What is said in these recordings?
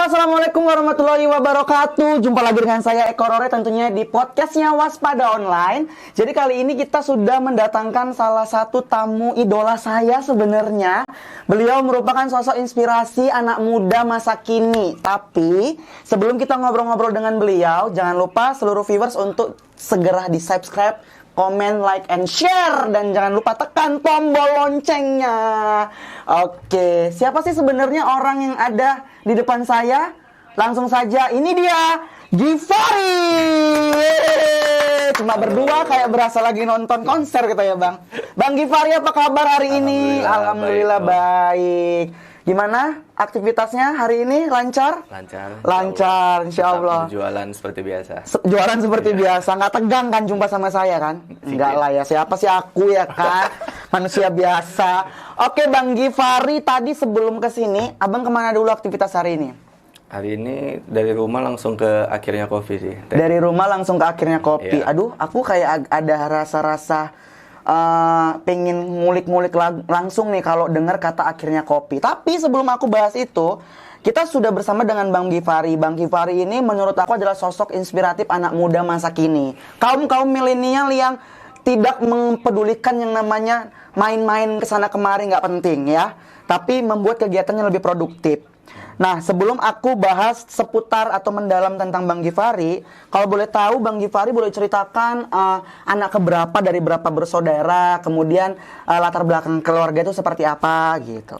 Assalamualaikum warahmatullahi wabarakatuh. Jumpa lagi dengan saya Eko Rore tentunya di podcastnya Waspada Online. Jadi kali ini kita sudah mendatangkan salah satu tamu idola saya sebenarnya. Beliau merupakan sosok inspirasi anak muda masa kini. Tapi sebelum kita ngobrol-ngobrol dengan beliau, jangan lupa seluruh viewers untuk segera di subscribe, komen, like, and share. Dan jangan lupa tekan tombol loncengnya. Oke, siapa sih sebenarnya orang yang ada di depan saya? Langsung saja, ini dia, Givari. Cuma berdua kayak berasa lagi nonton konser gitu ya Bang. Bang Givari, apa kabar hari ini? Alhamdulillah baik. Gimana aktivitasnya hari ini? Lancar? Lancar, insya Allah. Jualan seperti biasa. Jualan seperti biasa, nggak tegang kan jumpa sama saya kan? Enggak lah ya, siapa sih aku ya kan? Manusia biasa. Oke Bang Givari, tadi sebelum kesini, Abang kemana dulu aktivitas hari ini? Hari ini dari rumah langsung ke Akhirnya Kopi sih. Dari rumah langsung ke Akhirnya Kopi. Iya. Aduh, aku kayak ada rasa-rasa pengen ngulik-ngulik langsung nih kalau dengar kata Akhirnya Kopi. Tapi sebelum aku bahas itu, kita sudah bersama dengan Bang Givari. Bang Givari ini menurut aku adalah sosok inspiratif anak muda masa kini. Kaum milenial yang tidak mempedulikan yang namanya main-main kesana kemari, nggak penting ya. Tapi membuat kegiatannya lebih produktif. Nah, sebelum aku bahas seputar atau mendalam tentang Bang Givari, kalau boleh tahu Bang Givari boleh ceritakan anak keberapa dari berapa bersaudara, kemudian latar belakang keluarga itu seperti apa gitu.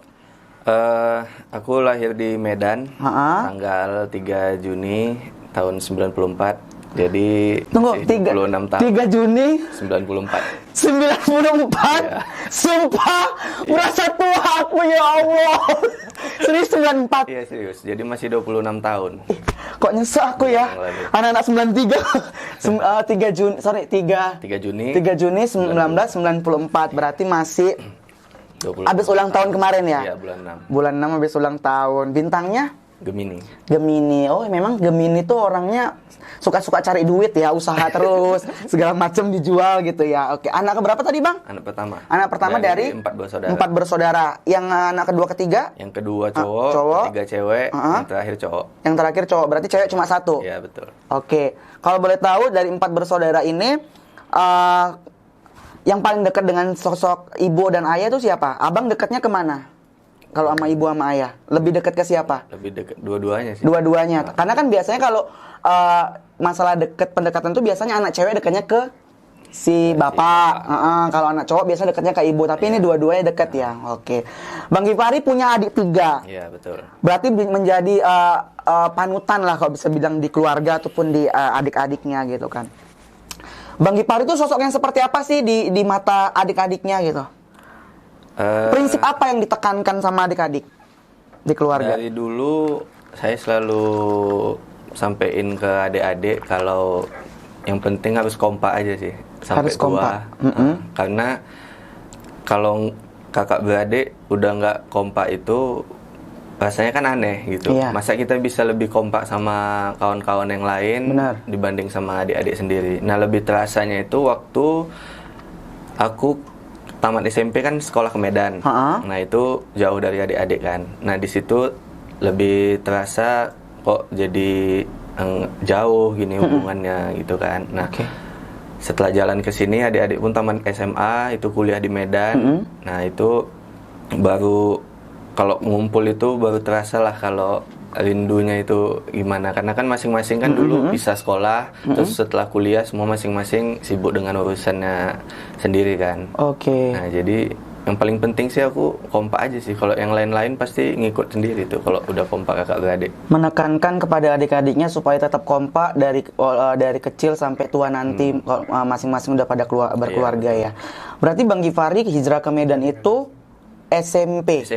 Aku lahir di Medan, tanggal 3 Juni tahun 94. Jadi Tunggu, 26 tahun. 3 Juni 94. 94? Ya. Sumpah, merasa tua aku ya Allah. Serius 94? Iya serius, jadi masih 26 tahun. Kok nyesek aku ya. Anak-anak 93. 3 Juni, 3 Juni 1994. Berarti masih 20 habis ulang tahun kemarin ya? Iya, bulan 6. Bulan 6 habis ulang tahun. Bintangnya? Gemini. Oh, memang Gemini tuh orangnya suka-suka cari duit ya, usaha terus, segala macam dijual gitu ya. Oke, anak keberapa tadi Bang? Anak pertama dari 4 bersaudara. 4 bersaudara. Yang anak kedua ketiga? Yang kedua cowok, ketiga cewek, yang terakhir cowok. Yang terakhir cowok, berarti cewek cuma 1? Iya, betul. Oke, kalau boleh tahu dari 4 bersaudara ini, yang paling dekat dengan sosok ibu dan ayah itu siapa? Abang dekatnya kemana? Kalau sama ibu sama ayah, lebih dekat ke siapa? Lebih dekat dua-duanya sih. Dua-duanya. Karena kan biasanya kalau masalah pendekatan tuh biasanya anak cewek dekatnya ke si bapak. Kalau anak cowok biasanya dekatnya ke ibu. Tapi ini dua-duanya dekat ya. Oke. Bang Givari punya adik 3. Iya, betul. Berarti menjadi panutan lah kalau bisa bilang di keluarga ataupun di adik-adiknya gitu kan. Bang Givari itu sosok yang seperti apa sih di mata adik-adiknya gitu? Prinsip apa yang ditekankan sama adik-adik di keluarga? Dari dulu saya selalu sampein ke adik-adik kalau yang penting harus kompak aja sih sampai Harus kompak. Karena kalau kakak beradik udah nggak kompak itu rasanya kan aneh gitu. Iya. Masa kita bisa lebih kompak sama kawan-kawan yang lain dibanding sama adik-adik sendiri. Nah, lebih terasanya itu waktu aku tamat SMP kan sekolah ke Medan. Nah, itu jauh dari adik-adik kan. Nah, di situ lebih terasa kok jadi jauh gini hubungannya gitu kan. Nah, setelah jalan ke sini adik-adik pun tamat SMA, itu kuliah di Medan. Nah, itu baru kalau ngumpul itu baru terasa lah kalau rindunya itu gimana. Karena kan masing-masing kan dulu bisa sekolah, terus setelah kuliah semua masing-masing sibuk dengan urusannya sendiri kan. Oke. Nah, jadi yang paling penting sih aku kompak aja sih. Kalau yang lain-lain pasti ngikut sendiri tuh kalau udah kompak kakak beradik. Menekankan kepada adik-adiknya supaya tetap kompak dari kecil sampai tua nanti masing-masing udah pada berkeluarga ya. Berarti Bang Givari hijrah ke Medan itu SMP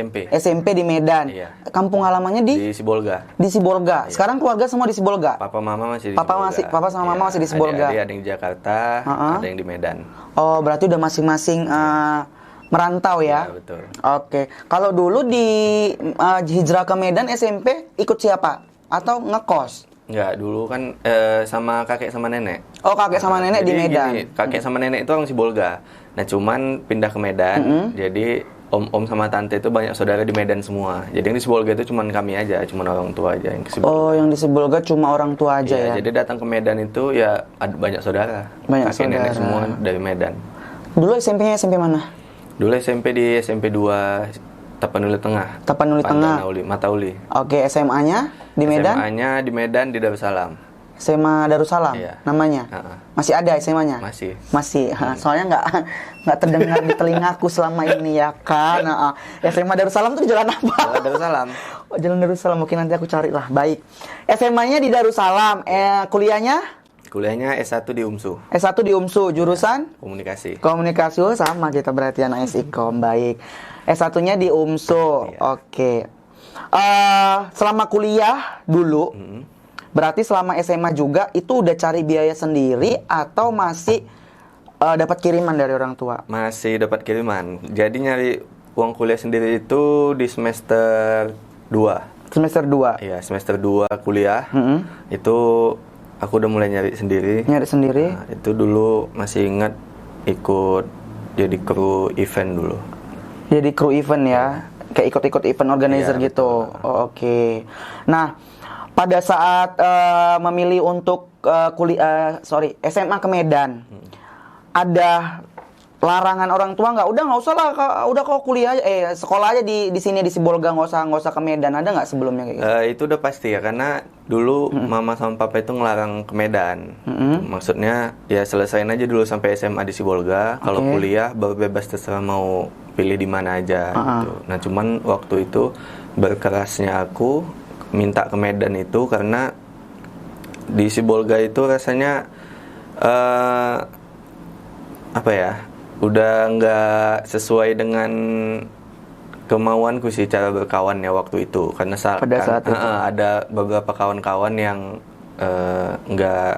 di Medan. Iya. Kampung halamannya di Sibolga. Di Sibolga. Iya. Sekarang keluarga semua di Sibolga. Papa mama masih di Sibolga. Papa sama mama masih di Sibolga. Ada yang di Jakarta, ada yang di Medan. Oh, berarti udah masing-masing merantau ya? Iya, betul. Oke. Kalau dulu di hijrah ke Medan SMP ikut siapa? Atau ngekos? Enggak, dulu kan sama kakek sama nenek. Oh, kakek sama nenek di Jadi Medan. gini, kakek sama nenek itu orang Sibolga. Nah, cuman pindah ke Medan. Jadi om sama tante itu banyak saudara di Medan semua. Jadi yang di Sibolga itu cuma kami aja, cuma orang tua aja yang ke Sibolga. Oh, yang di Sibolga cuma orang tua aja ya? Jadi datang ke Medan itu ya ada banyak saudara. Banyak kakek saudara. nenek semua dari Medan. Dulu SMP-nya SMP mana? Dulu SMP di SMP 2 Tapanuli Tengah. Tapanuli Tengah. Matauli. Oke, SMA di Medan? SMA-nya di Medan di Darussalam. SMA Darussalam, iya. Namanya? Masih ada SMA-nya? Masih. Soalnya nggak terdengar di telingaku selama ini ya kan. SMA Darussalam tuh di jalan apa? Jalan Darussalam. Oh, Jalan Darussalam, mungkin nanti aku cari lah. Baik. SMA-nya di Darussalam. Kuliahnya? Kuliahnya S1 di UMSU. S1 di UMSU, jurusan? Komunikasi. Komunikasi, oh, sama kita berarti anak SIKOM. Baik. S1-nya di UMSU. Iya. Oke. Selama kuliah dulu, berarti selama SMA juga itu udah cari biaya sendiri atau masih dapat kiriman dari orang tua? Masih dapat kiriman. Jadi nyari uang kuliah sendiri itu di semester 2. Semester 2? Iya, semester 2 kuliah. Itu aku udah mulai nyari sendiri. Nyari sendiri? Nah, itu dulu masih ingat ikut jadi kru event dulu. Jadi kru event ya? Kayak ikut-ikut event organizer Iya, gitu? Oh, oke. Nah, pada saat memilih untuk SMA ke Medan, ada larangan orang tua nggak? Udah nggak usah lah, udah kau kuliah aja, sekolah aja di sini di Sibolga, nggak usah ke Medan. Ada nggak sebelumnya kayak gitu? Itu udah pasti ya, karena dulu mama sama papa itu ngelarang ke Medan. Maksudnya ya selesain aja dulu sampai SMA di Sibolga. Kalau kuliah baru bebas terserah mau pilih di mana aja. Gitu. Nah cuman waktu itu berkerasnya aku minta ke Medan itu karena di Sibolga itu rasanya apa ya, udah nggak sesuai dengan kemauanku sih cara berkawannya waktu itu, karena pada saat itu ada beberapa kawan-kawan yang nggak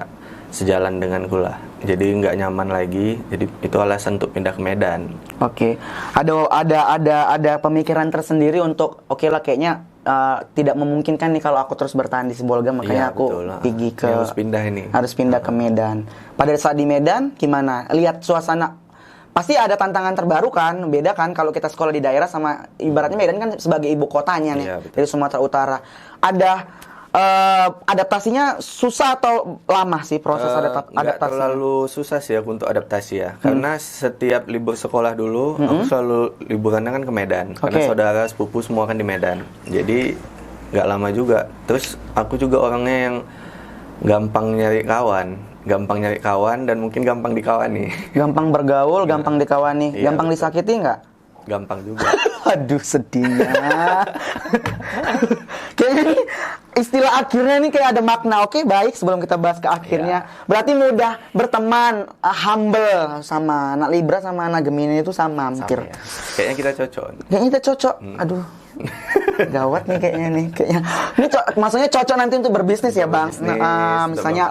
sejalan denganku lah, jadi nggak nyaman lagi, jadi itu alasan untuk pindah ke Medan. Oke. Ada pemikiran tersendiri untuk oke lah kayaknya tidak memungkinkan nih kalau aku terus bertahan di Sibolga, makanya Iya, aku betul. pergi ke harus pindah ini. Harus pindah ke Medan. Pada saat di Medan gimana? Lihat suasana, pasti ada tantangan terbaru kan, beda kan kalau kita sekolah di daerah sama ibaratnya Medan kan sebagai ibu kotanya nih, Iya, dari Sumatera Utara. Ada adaptasinya susah atau lama sih proses adaptasi? Nggak terlalu susah sih aku untuk adaptasi ya, karena setiap libur sekolah dulu aku selalu liburannya kan ke Medan, karena saudara sepupu semua kan di Medan, jadi nggak lama juga. Terus aku juga orangnya yang gampang nyari kawan dan mungkin gampang dikawani. Gampang bergaul, gampang dikawani, Iya, gampang betul. disakiti nggak? Gampang juga. Aduh sedihnya. Kayaknya nih istilah akhirnya nih kayak ada makna. Oke, baik, sebelum kita bahas ke akhirnya, berarti mudah berteman, humble sama anak Libra sama anak Gemini itu sama mikir. Ya. Kayaknya kita cocok. Kayaknya kita cocok. Aduh. Gawat nih kayaknya nih. Ini maksudnya cocok nanti untuk berbisnis ya, Bang. Misalnya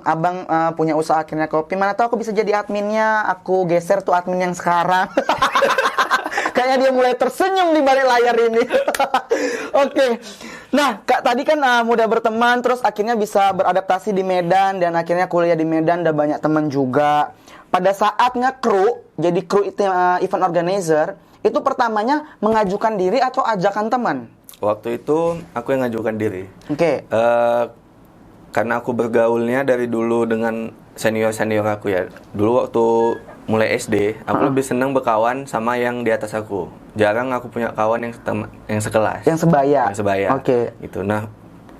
abang punya usaha akhirnya kopi, mana tahu aku bisa jadi adminnya, aku geser tuh admin yang sekarang. Kayaknya dia mulai tersenyum di balik layar ini. Oke. Nah, Kak tadi kan mudah berteman, terus akhirnya bisa beradaptasi di Medan dan akhirnya kuliah di Medan, udah banyak teman juga. Pada saat nge-crew, jadi crew event organizer, itu pertamanya mengajukan diri atau ajakan teman? Waktu itu aku yang ngajukan diri. Oke. Karena aku bergaulnya dari dulu dengan senior-senior aku ya. Dulu waktu mulai SD, aku lebih senang berkawan sama yang di atas aku. Jarang aku punya kawan yang sekelas. Yang sebaya. Yang sebaya. Oke. Gitu. Nah,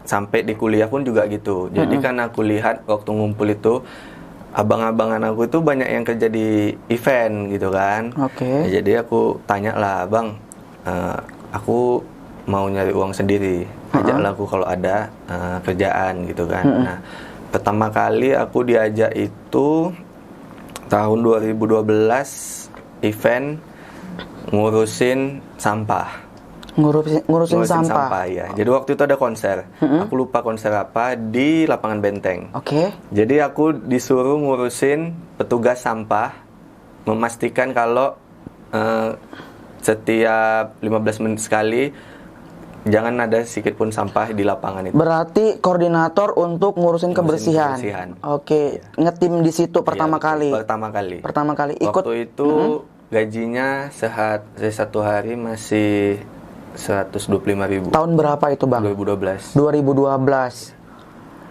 sampai di kuliah pun juga gitu. Jadi kan aku lihat waktu ngumpul itu abang-abangan aku itu banyak yang kerja di event gitu kan. Oke. Jadi aku tanya lah, "Bang, aku mau nyari uang sendiri. Ajaklah aku kalau ada kerjaan gitu kan." Nah, pertama kali aku diajak itu tahun 2012 event ngurusin sampah. Ngurusin sampah. Ya. Jadi waktu itu ada konser. Aku lupa konser apa di lapangan Benteng. Oke. Jadi aku disuruh ngurusin petugas sampah, memastikan kalau setiap 15 menit sekali jangan ada sedikit pun sampah di lapangan itu. Berarti koordinator untuk ngurusin kebersihan. Oke, ngetim di situ pertama kali. Pertama kali. Ikut. Waktu itu gajinya satu hari masih 125.000. Tahun berapa itu Bang? 2012. 2012.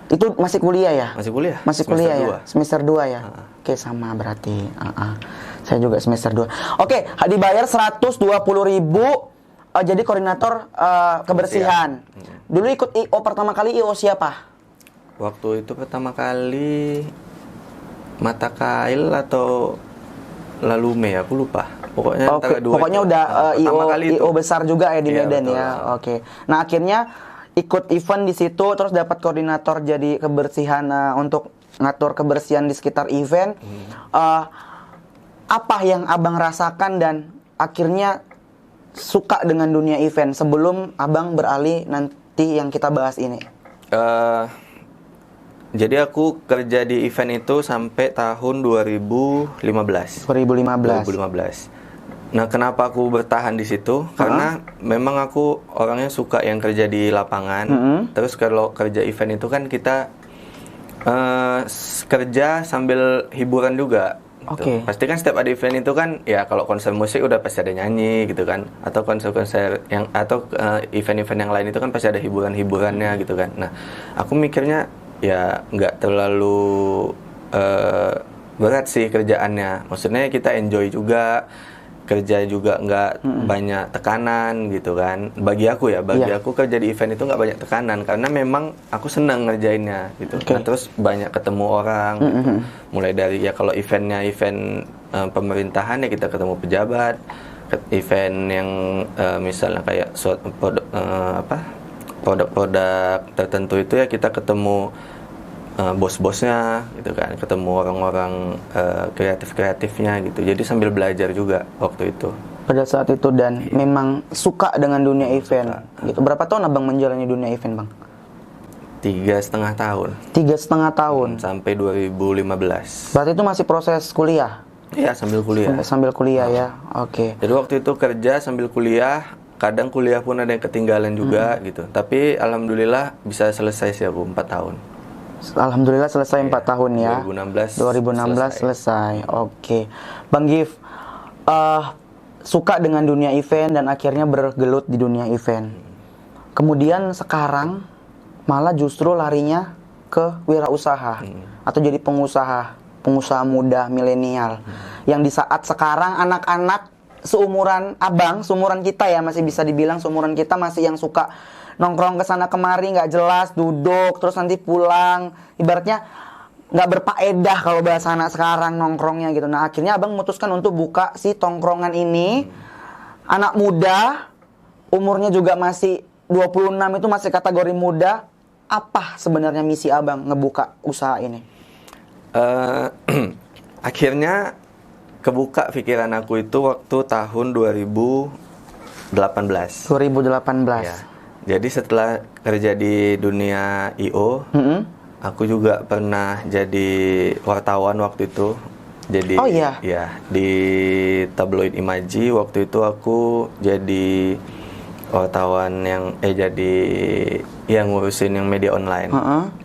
Itu masih kuliah ya? Masih kuliah. Masih kuliah ya? Semester 2 ya? Oke, sama berarti. Saya juga semester 2. Oke, dibayar 120.000 jadi koordinator kebersihan. Dulu ikut IO pertama kali, IO siapa? Waktu itu pertama kali Mata Kail atau Lalume, aku lupa. Pokoknya udah IO besar juga ya di Medan betul. ya. Oke. Nah, akhirnya ikut event di situ, terus dapat koordinator jadi kebersihan untuk ngatur kebersihan di sekitar event. Apa yang Abang rasakan dan akhirnya suka dengan dunia event sebelum Abang beralih nanti yang kita bahas ini? Jadi aku kerja di event itu sampai tahun 2015. Nah, kenapa aku bertahan di situ? Karena memang aku orangnya suka yang kerja di lapangan. Terus kalau kerja event itu kan kita kerja sambil hiburan juga. Gitu. Pasti kan setiap ada event itu kan ya kalau konser musik udah pasti ada nyanyi gitu kan, atau konser-konser yang atau event-event yang lain itu kan pasti ada hiburan-hiburannya gitu kan. Nah, aku mikirnya ya nggak terlalu berat sih kerjaannya. Maksudnya kita enjoy juga, kerja juga nggak banyak tekanan gitu kan. Bagi aku kerja di event itu nggak banyak tekanan karena memang aku senang ngerjainnya gitu. Nah, terus banyak ketemu orang gitu. Mulai dari ya kalau eventnya event pemerintahan ya kita ketemu pejabat, event yang misalnya kayak produk-produk tertentu itu ya kita ketemu bos-bosnya gitu kan, ketemu orang-orang kreatif-kreatifnya gitu. Jadi sambil belajar juga waktu itu. Pada saat itu dan memang suka dengan dunia event gitu. Berapa tahun Abang menjalani dunia event, Bang? 3,5 tahun. 3,5 tahun. Sampai 2015. Berarti itu masih proses kuliah? Iya, sambil kuliah. Sambil kuliah ya. Oke. Jadi waktu itu kerja sambil kuliah, kadang kuliah pun ada yang ketinggalan juga gitu. Tapi alhamdulillah bisa selesai sih aku 4 tahun. Alhamdulillah selesai 4 tahun ya. 2016 selesai. Oke. Bang Gif, suka dengan dunia event dan akhirnya bergelut di dunia event. Kemudian sekarang malah justru larinya ke wirausaha atau jadi pengusaha muda milenial. Yang di saat sekarang anak-anak seumuran Abang, seumuran kita ya, masih bisa dibilang seumuran kita masih yang suka nongkrong ke sana kemari nggak jelas, duduk terus nanti pulang, ibaratnya nggak berfaedah kalau bahasa anak sekarang nongkrongnya gitu. Nah, akhirnya Abang memutuskan untuk buka si tongkrongan ini. Anak muda, umurnya juga masih 26, itu masih kategori muda. Apa sebenarnya misi Abang ngebuka usaha ini? Akhirnya kebuka pikiran aku itu waktu tahun 2018. Ya. Jadi setelah kerja di dunia IO, aku juga pernah jadi wartawan waktu itu. Jadi ya di tabloid Imaji waktu itu aku jadi wartawan yang ngurusin yang media online.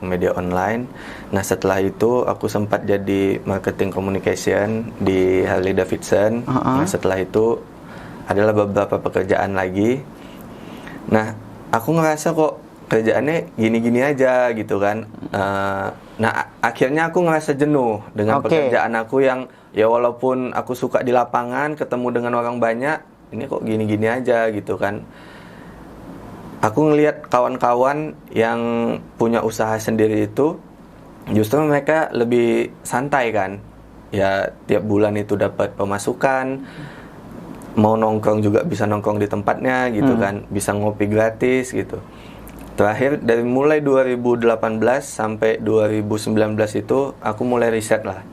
Media online. Nah, setelah itu aku sempat jadi marketing communication di Harley Davidson. Nah, setelah itu adalah beberapa pekerjaan lagi. Nah, aku ngerasa kok kerjaannya gini-gini aja gitu kan. Nah, akhirnya aku ngerasa jenuh dengan pekerjaan aku yang ya walaupun aku suka di lapangan, ketemu dengan orang banyak, ini kok gini-gini aja gitu kan. Aku ngelihat kawan-kawan yang punya usaha sendiri itu justru mereka lebih santai kan. Ya tiap bulan itu dapat pemasukan, mau nongkrong juga bisa nongkrong di tempatnya gitu kan, bisa ngopi gratis gitu. Terakhir dari mulai 2018 sampai 2019 itu aku mulai riset lah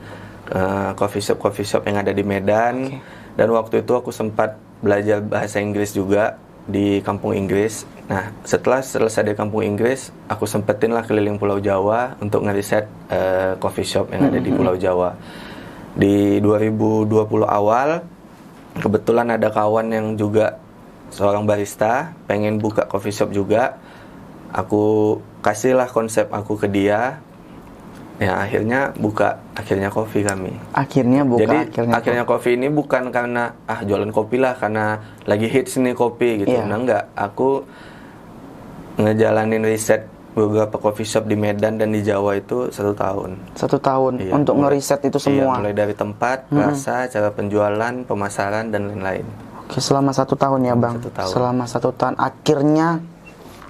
coffee shop yang ada di Medan. Dan waktu itu aku sempat belajar bahasa Inggris juga di kampung Inggris. Nah, setelah selesai di kampung Inggris, aku sempetin lah keliling Pulau Jawa untuk ngeriset coffee shop yang ada di Pulau Jawa. Di 2020 awal kebetulan ada kawan yang juga seorang barista, pengen buka coffee shop juga. Aku kasihlah konsep aku ke dia. Ya akhirnya buka Akhirnya Coffee kami. Akhirnya buka Jadi Akhirnya Coffee ini bukan karena jualan kopi lah, karena lagi hits nih kopi gitu. Nah enggak, aku ngejalanin riset beberapa coffee shop di Medan dan di Jawa itu 1 tahun. 1 tahun untuk ngeriset itu semua. Iya, mulai dari tempat, rasa, cara penjualan, pemasaran dan lain-lain. Oke, selama 1 tahun ya bang. 1 tahun. Selama 1 tahun akhirnya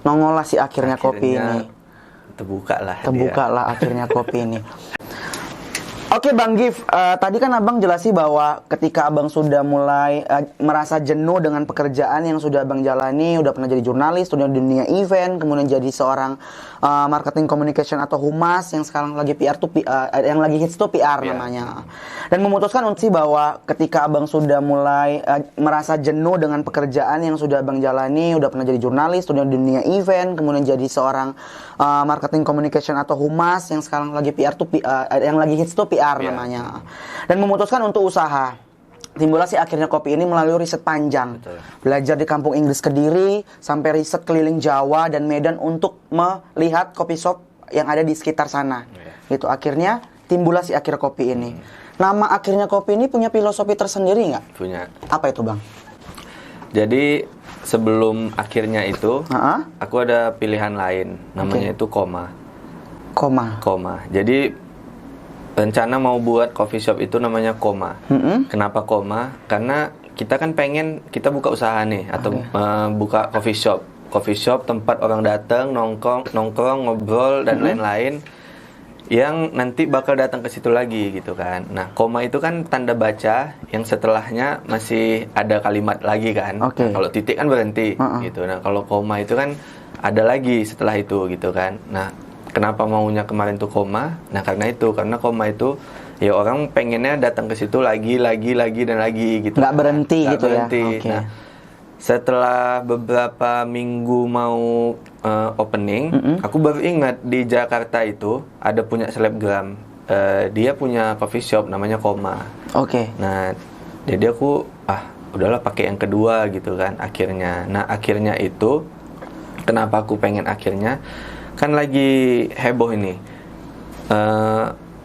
nongol lah si Akhirnya Kopi ini. Terbuka lah Akhirnya Kopi ini. Oke Bang Gif, tadi kan Abang jelasi bahwa ketika Abang sudah mulai merasa jenuh dengan pekerjaan yang sudah Abang jalani, udah pernah jadi jurnalis, udah di dunia event, kemudian jadi seorang marketing communication atau humas yang sekarang lagi PR tuh yang lagi hits tuh PR namanya. Dan memutuskan untuk bahwa ketika Abang sudah mulai merasa jenuh dengan pekerjaan yang sudah Abang jalani, udah pernah jadi jurnalis, udah di dunia event, kemudian jadi seorang marketing communication atau humas yang sekarang lagi PR tuh yang lagi hits tuh PR namanya. Dan memutuskan untuk usaha. Timbullah si Akhirnya Kopi ini melalui riset panjang. Betul. Belajar di kampung Inggris Kediri sampai riset keliling Jawa dan Medan untuk melihat kopi shop yang ada di sekitar sana. Gitu. Akhirnya timbullah si Akhirnya Kopi ini. Nama Akhirnya Kopi ini punya filosofi tersendiri nggak? Punya. Apa itu Bang? Jadi sebelum Akhirnya itu, aku ada pilihan lain. Namanya itu Koma. Jadi rencana mau buat coffee shop itu namanya Koma. Kenapa Koma? Karena kita kan pengen kita buka usaha nih atau buka coffee shop tempat orang datang nongkrong ngobrol dan lain-lain yang nanti bakal datang ke situ lagi gitu kan. Nah, koma itu kan tanda baca yang setelahnya masih ada kalimat lagi kan. Nah, kalau titik kan berhenti gitu. Nah, kalau koma itu kan ada lagi setelah itu gitu kan. Nah, kenapa maunya kemarin tuh koma? Nah, karena koma itu ya orang pengennya datang ke situ lagi dan lagi gitu. Nggak berhenti gitu ya. Nah, setelah beberapa minggu mau opening, aku baru ingat di Jakarta itu ada punya selebgram. Dia punya coffee shop namanya Koma. Nah, jadi aku udahlah pakai yang kedua gitu kan akhirnya. Nah, akhirnya itu kenapa aku pengen akhirnya? Kan lagi heboh ini.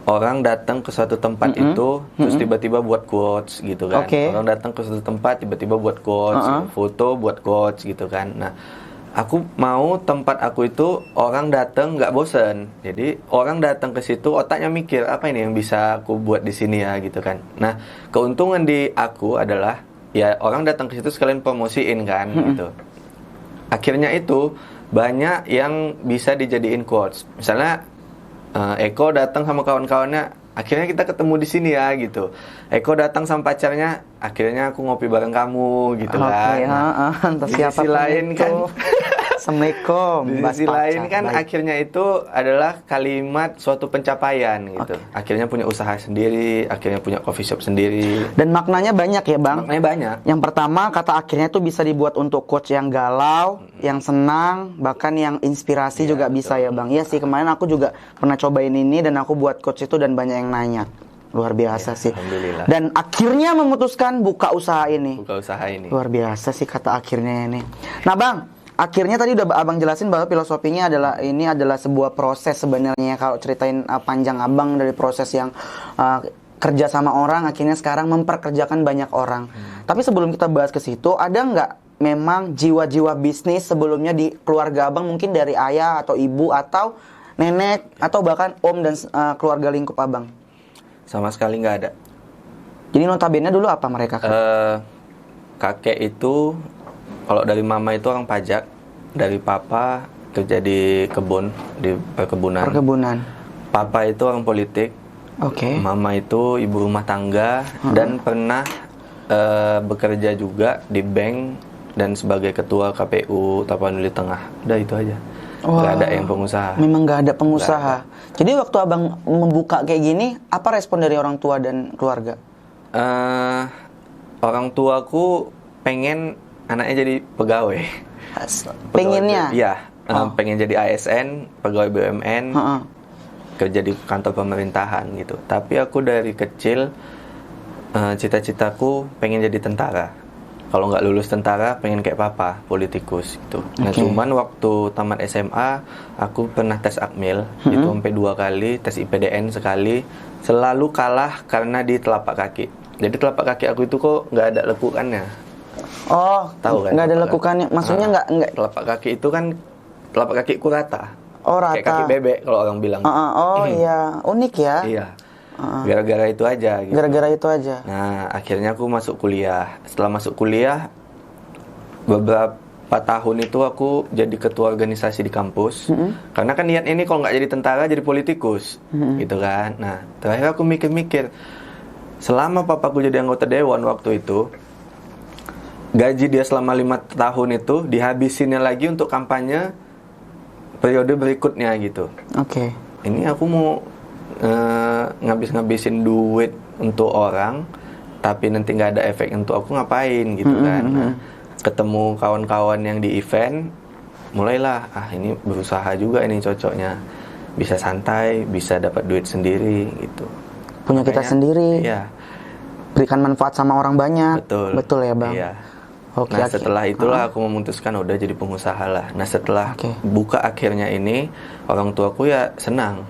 Orang datang ke suatu tempat itu terus tiba-tiba buat quotes gitu kan. Orang datang ke suatu tempat tiba-tiba buat quotes, foto buat quotes gitu kan. Nah, aku mau tempat aku itu orang datang nggak bosen. Jadi orang datang ke situ otaknya mikir apa ini yang bisa aku buat di sini ya gitu kan. Nah, keuntungan di aku adalah ya orang datang ke situ sekalian promosiin kan gitu. Akhirnya itu banyak yang bisa dijadiin quotes. Misalnya Eko datang sama kawan-kawannya, akhirnya kita ketemu di sini ya gitu. Eko datang sama pacarnya, akhirnya aku ngopi bareng kamu gitu kan. Entah siapa lain kan. Assalamualaikum. Di sisi lain kan akhirnya itu adalah kalimat suatu pencapaian gitu. Akhirnya punya usaha sendiri, akhirnya punya coffee shop sendiri. Dan maknanya banyak ya Bang? Maknanya banyak. Yang pertama kata akhirnya itu bisa dibuat untuk coach yang galau, yang senang, bahkan yang inspirasi juga betul. Bisa ya Bang. Iya sih kemarin aku juga pernah cobain ini dan aku buat coach itu dan banyak yang nanya. Luar biasa sih. Alhamdulillah. Dan akhirnya memutuskan buka usaha ini. Luar biasa sih kata akhirnya ini. Nah Bang, akhirnya tadi udah Abang jelasin bahwa filosofinya adalah ini adalah sebuah proses sebenarnya. Kalau ceritain panjang Abang dari proses yang kerja sama orang, akhirnya sekarang memperkerjakan banyak orang. Tapi sebelum kita bahas ke situ, ada nggak memang jiwa-jiwa bisnis sebelumnya di keluarga Abang, mungkin dari ayah atau ibu atau nenek atau bahkan om dan keluarga lingkup Abang? Sama sekali nggak ada. Jadi notabene dulu apa mereka? Kakek itu kalau dari mama itu orang pajak, dari papa kerja di kebun, di perkebunan. Papa itu orang politik. Mama itu ibu rumah tangga dan pernah bekerja juga di bank dan sebagai ketua KPU Tapanuli Tengah. Udah itu aja. Nggak ada yang pengusaha. Memang nggak ada pengusaha. Jadi waktu Abang membuka kayak gini, apa respon dari orang tua dan keluarga? Orang tuaku pengen anaknya jadi pegawai. Pengennya? Iya, pengen jadi ASN, pegawai BUMN, kerja di kantor pemerintahan gitu. Tapi aku dari kecil cita-citaku pengen jadi tentara. kalau nggak lulus tentara pengen kayak papa, politikus gitu. Nah cuman waktu tamat SMA aku pernah tes Akmil, itu sampai 2 kali, tes IPDN sekali, selalu kalah karena di telapak kaki. Jadi telapak kaki aku itu kok nggak ada lekukannya. Oh, tahu kan? Nggak ada lekukannya, maksudnya nggak. Telapak kaki itu kan telapak kakiku rata. Oh, rata. Kayak kaki bebek kalau orang bilang. Iya, unik ya. Iya. Gara-gara itu aja gitu. Gara-gara itu aja. Nah, akhirnya aku masuk kuliah. Setelah masuk kuliah, beberapa tahun itu aku jadi ketua organisasi di kampus. Karena kan niat ini kalau nggak jadi tentara, jadi politikus. Gitu kan. Nah, terakhir aku mikir-mikir. Selama papaku jadi anggota dewan waktu itu, gaji dia selama 5 tahun itu dihabisinnya lagi untuk kampanye periode berikutnya gitu. Oke. Ini aku mau ngabis-ngabisin duit untuk orang, tapi nanti nggak ada efek untuk aku, ngapain gitu kan. Nah, ketemu kawan-kawan yang di event, mulailah ini berusaha juga, ini cocoknya bisa santai, bisa dapat duit sendiri gitu, punya kita sendiri. Iya, berikan manfaat sama orang banyak. Betul ya bang. Iya. Oke, nah setelah itulah aku memutuskan udah jadi pengusaha lah. Nah setelah buka akhirnya ini, orang tuaku ya senang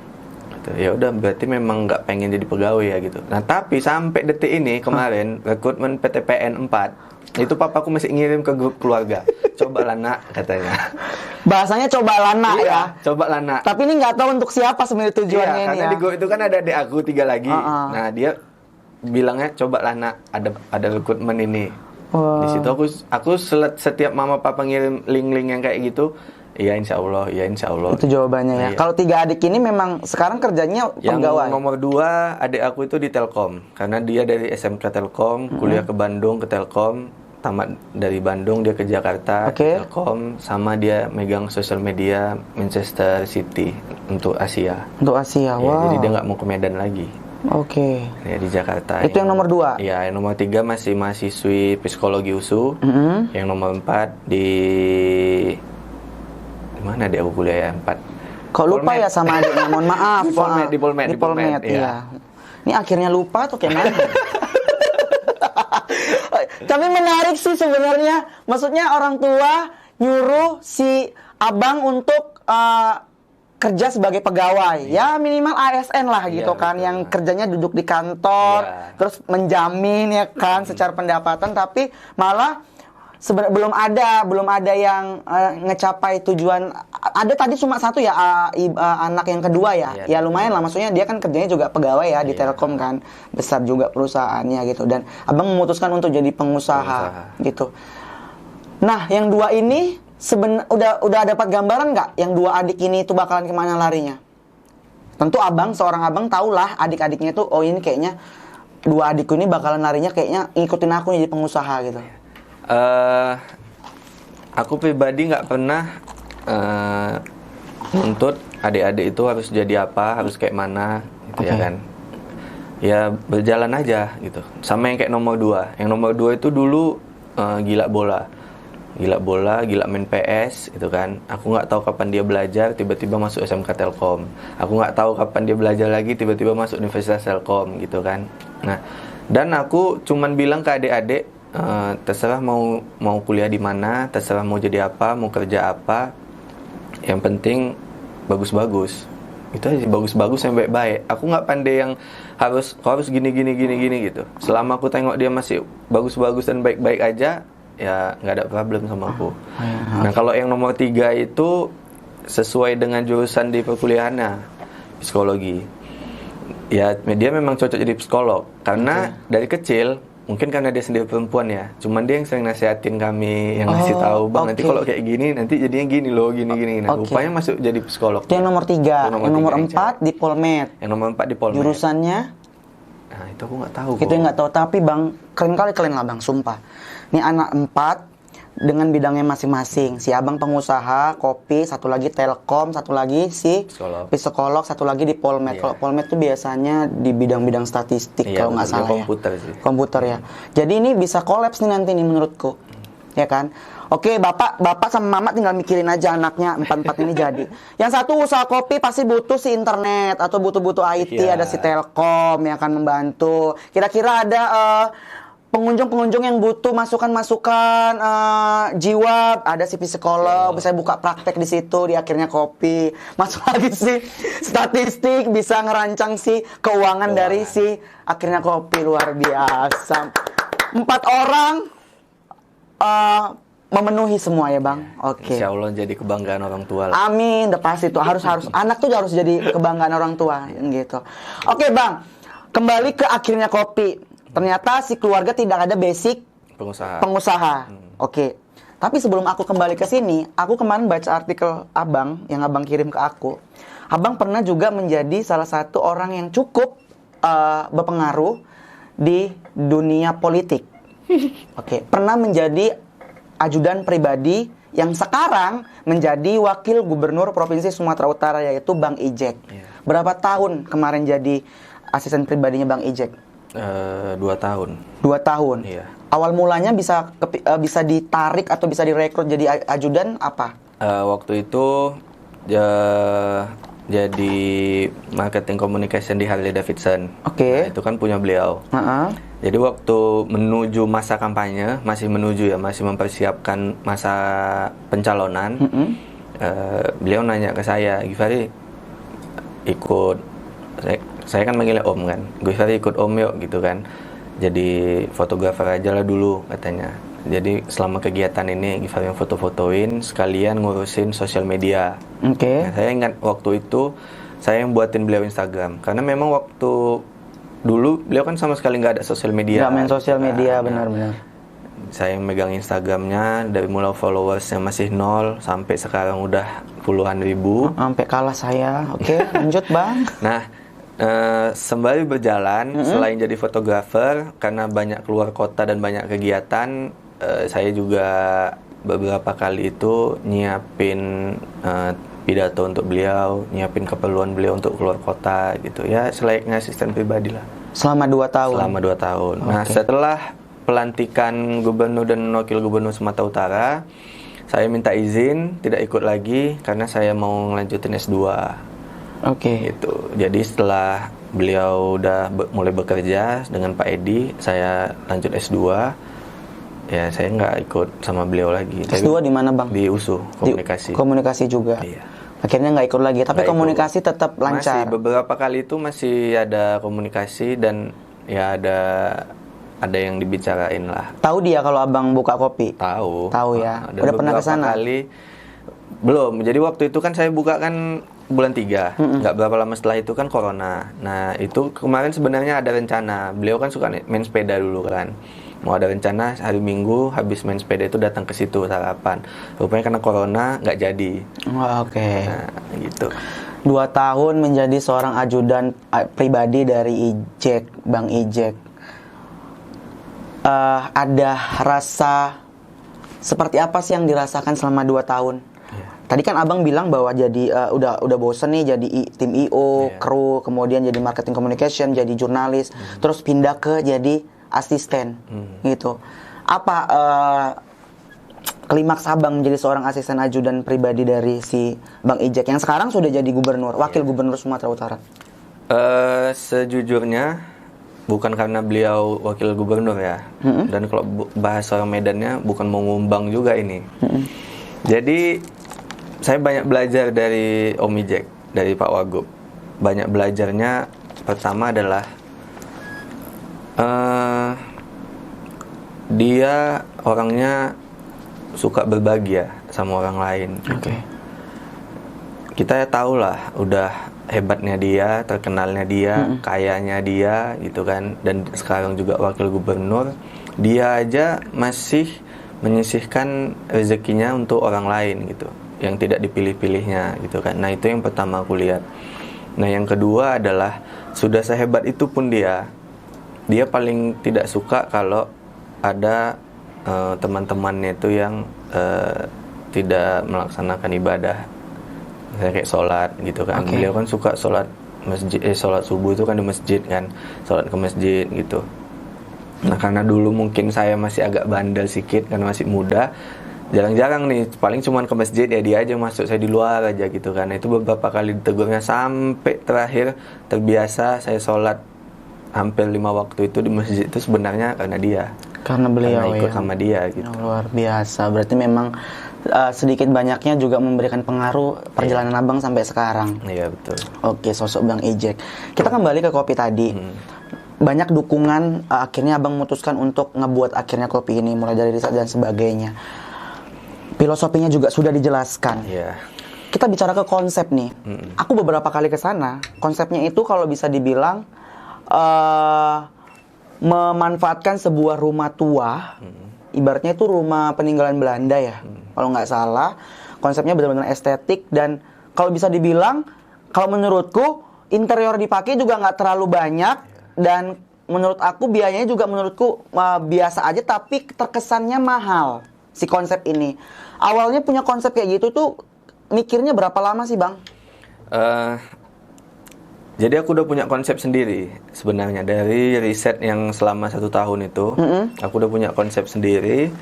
gitu. Ya udah, berarti memang nggak pengen jadi pegawai ya gitu. Nah tapi sampai detik ini kemarin rekrutmen PTPN 4 itu papaku masih ngirim ke grup keluarga. Cobalah nak, katanya. Bahasanya cobalah nak ya. Cobalah nak. Tapi ini nggak tahu untuk siapa sebenarnya tujuannya ini karena ya. di grup itu kan ada adik aku 3 lagi. Nah dia bilangnya cobalah nak, ada rekrutmen ini. Di situ aku setiap mama papa ngirim link-link yang kayak gitu, iya insya Allah. Itu jawabannya ya. Kalau 3 adik ini memang sekarang kerjanya pegawai. Yang nomor 2 adik aku itu di Telkom, karena dia dari SMK Telkom, kuliah ke Bandung ke Telkom, tamat dari Bandung dia ke Jakarta ke Telkom, sama dia megang sosial media Manchester City untuk Asia. Untuk Asia, Jadi dia nggak mau ke Medan lagi. Ya di Jakarta. Itu yang nomor 2? Iya, yang nomor 3 masih mahasiswi psikologi USU. Yang nomor 4 di mana dia aku kuliah ya? 4. Kok lupa ya sama adiknya? Mohon maaf. Di Polmed. Iya. Ini akhirnya lupa tuh kayak mana? Tapi menarik sih sebenarnya. Maksudnya orang tua nyuruh si abang untuk kerja sebagai pegawai, ya minimal ASN lah gitu kan, yang kerjanya duduk di kantor, terus menjamin ya kan secara pendapatan, tapi malah belum ada yang ngecapai tujuan. Ada tadi cuma 1 ya, anak yang kedua ya, ya lumayan lah, maksudnya dia kan kerjanya juga pegawai ya di Telkom kan, besar juga perusahaannya gitu, dan abang memutuskan untuk jadi pengusaha. Gitu. Nah yang 2 ini udah dapat gambaran nggak yang 2 adik ini itu bakalan kemana larinya? Tentu seorang abang tahulah adik-adiknya itu, oh ini kayaknya 2 adikku ini bakalan larinya kayaknya ngikutin aku jadi pengusaha gitu. Aku pribadi nggak pernah nuntut adik-adik itu harus jadi apa, harus kayak mana gitu ya kan. Ya berjalan aja gitu. Sama yang kayak nomor 2. Yang nomor 2 itu dulu gila bola, gila main PS gitu kan. Aku nggak tahu kapan dia belajar, tiba-tiba masuk SMK Telkom. Aku nggak tahu kapan dia belajar lagi, tiba-tiba masuk Universitas Telkom gitu kan. Nah, dan aku cuman bilang ke adik-adik, terserah mau kuliah di mana, terserah mau jadi apa, mau kerja apa, yang penting bagus-bagus. Itu aja, bagus-bagus yang baik-baik. Aku nggak pandai yang harus gini gitu. Selama aku tengok dia masih bagus-bagus dan baik-baik aja, ya nggak ada problem sama aku. Nah kalau yang nomor 3 itu sesuai dengan jurusan di perkuliahannya, psikologi. Ya dia memang cocok jadi psikolog karena dari kecil, mungkin karena dia sendiri perempuan ya, cuman dia yang sering nasihatin kami, yang ngasih tahu, bang nanti kalau kayak gini nanti jadinya gini loh, gini. Nah rupanya masuk jadi psikolog. Itu yang nomor 3. Yang nomor 4 di Polmed. Yang nomor 4 di Polmed. Jurusannya? Nah itu aku nggak tahu. Itu nggak tahu, tapi bang keren lah bang, sumpah. Ini anak 4 dengan bidangnya masing-masing. Si abang pengusaha kopi, 1 lagi Telkom, 1 lagi si psikolog, 1 lagi di Polmed. Kalau Polmed tuh biasanya di bidang-bidang statistik kalau nggak salah komputer ya. Komputer ya. Jadi ini bisa kolaps nih nanti nih menurutku, ya kan? Oke, bapak sama mama tinggal mikirin aja anaknya 4 ini jadi. Yang 1 usaha kopi pasti butuh si internet atau butuh IT, ada si Telkom yang akan membantu. Kira-kira ada pengunjung-pengunjung yang butuh masukan-masukan jiwa, ada si psikolog, bisa buka praktek di situ, di akhirnya kopi. Masuk lagi si statistik, bisa ngerancang si keuangan dari si akhirnya kopi. Luar biasa. 4 orang memenuhi semua ya Bang. Oke. Insya Allah jadi kebanggaan orang tua lah. Amin, udah pasti tuh harus anak tuh harus jadi kebanggaan orang tua gitu. Oke Bang, kembali ke akhirnya kopi. Ternyata si keluarga tidak ada basic pengusaha. Oke. Tapi sebelum aku kembali ke sini, aku kemarin baca artikel Abang yang Abang kirim ke aku. Abang pernah juga menjadi salah satu orang yang cukup berpengaruh di dunia politik. Oke. Pernah menjadi ajudan pribadi yang sekarang menjadi wakil gubernur Provinsi Sumatera Utara, yaitu Bang Ijek. Berapa tahun kemarin jadi asisten pribadinya Bang Ijek? 2 tahun. 2 tahun. Iya. Awal mulanya bisa ditarik atau bisa direkrut jadi ajudan apa? Waktu itu jadi marketing communication di Harley Davidson. Oke. Nah, itu kan punya beliau. Jadi waktu menuju masa kampanye, masih mempersiapkan masa pencalonan, beliau nanya ke saya, Givari ikut. Saya kan manggilnya Om kan, Givari ikut Om yuk gitu kan. Jadi fotografer aja lah dulu katanya. Jadi selama kegiatan ini Givari yang foto-fotoin, sekalian ngurusin sosial media. Oke. Nah, saya ingat waktu itu saya yang buatin beliau Instagram, karena memang waktu dulu beliau kan sama sekali nggak ada sosial media. Nggak main sosial media, benar-benar. Saya yang megang Instagramnya dari mulai followersnya masih 0 sampai sekarang udah puluhan ribu. Sampai kalah saya. Oke, lanjut Bang. Nah, sembari berjalan, selain jadi fotografer, karena banyak keluar kota dan banyak kegiatan, saya juga beberapa kali itu nyiapin pidato untuk beliau, nyiapin keperluan beliau untuk keluar kota gitu ya, selayaknya asisten pribadi lah. Selama 2 tahun? Selama 2 tahun. Okay. Nah, setelah pelantikan gubernur dan wakil gubernur Sumatera Utara, saya minta izin tidak ikut lagi karena saya mau ngelanjutin S2. Oke. Gitu. Jadi setelah beliau udah mulai bekerja dengan Pak Edi, saya lanjut S2. Ya, saya nggak ikut sama beliau lagi. S2 di mana Bang? Di USU, komunikasi. Komunikasi juga. Iya. Akhirnya nggak ikut lagi, tapi komunikasi tetap lancar. Masih beberapa kali itu masih ada komunikasi dan ya ada yang dibicarain lah. Tahu dia kalau Abang buka kopi? Tahu. Tahu ya. Udah pernah ke sana? Kali belum. Jadi waktu itu kan saya buka kan bulan 3. Nggak berapa lama setelah itu kan corona. Nah, itu kemarin sebenarnya ada rencana. Beliau kan suka main sepeda dulu kan. Mau ada rencana hari Minggu habis main sepeda itu datang ke situ sarapan. Rupanya karena corona nggak jadi. Oke. Nah, gitu. 2 tahun menjadi seorang ajudan pribadi dari Ijek, Bang Ijek. Ada rasa seperti apa sih yang dirasakan selama 2 tahun? Tadi kan Abang bilang bahwa jadi udah bosen nih jadi tim IO, kru, kemudian jadi marketing communication, jadi jurnalis, terus pindah ke jadi asisten gitu. Apa klimaks Abang menjadi seorang asisten ajudan pribadi dari si Bang Ijek yang sekarang sudah jadi gubernur, wakil gubernur Sumatera Utara? Sejujurnya bukan karena beliau wakil gubernur ya. Dan kalau bahasa orang Medannya bukan mau ngumbang juga ini. Jadi saya banyak belajar dari Om Ijek, dari Pak Wagub. Banyak belajarnya pertama adalah dia orangnya suka berbagi ya sama orang lain. Oke. Kita tahu lah udah hebatnya dia, terkenalnya dia, kayanya dia gitu kan. Dan sekarang juga wakil gubernur, dia aja masih menyisihkan rezekinya untuk orang lain gitu, yang tidak dipilih-pilihnya gitu kan. Nah, itu yang pertama aku lihat. Nah, yang kedua adalah sudah sehebat itu pun dia paling tidak suka kalau ada teman-temannya itu yang tidak melaksanakan ibadah, kayak sholat gitu kan. Okay. Beliau kan suka sholat masjid, sholat subuh itu kan di masjid kan, sholat ke masjid gitu. Nah, karena dulu mungkin saya masih agak bandel sedikit karena masih muda, jarang-jarang nih, paling cuman ke masjid ya dia aja masuk, saya di luar aja gitu kan. Nah, itu beberapa kali ditegurnya sampai terakhir terbiasa saya sholat hampir 5 waktu itu di masjid itu sebenarnya karena dia. Karena beliau karena ikut ya. sama dia gitu. Luar biasa. Berarti memang sedikit banyaknya juga memberikan pengaruh perjalanan Abang sampai sekarang. Iya betul. Oke, sosok Bang Ejek. Kita kembali ke kopi tadi. Banyak dukungan, akhirnya Abang memutuskan untuk ngebuat akhirnya kopi ini, mulai dari riset dan sebagainya. Filosofinya juga sudah dijelaskan. Iya. Kita bicara ke konsep nih. Aku beberapa kali ke sana. Konsepnya itu kalau bisa dibilang memanfaatkan sebuah rumah tua. Ibaratnya itu rumah peninggalan Belanda ya. Kalau nggak salah, konsepnya benar-benar estetik dan kalau bisa dibilang, kalau menurutku interior dipakai juga nggak terlalu banyak dan menurut aku biayanya juga menurutku biasa aja tapi terkesannya mahal si konsep ini. Awalnya punya konsep kayak gitu tuh mikirnya berapa lama sih Bang? Jadi aku udah punya konsep sendiri sebenarnya dari riset yang selama 1 tahun itu. Aku udah punya konsep sendiri.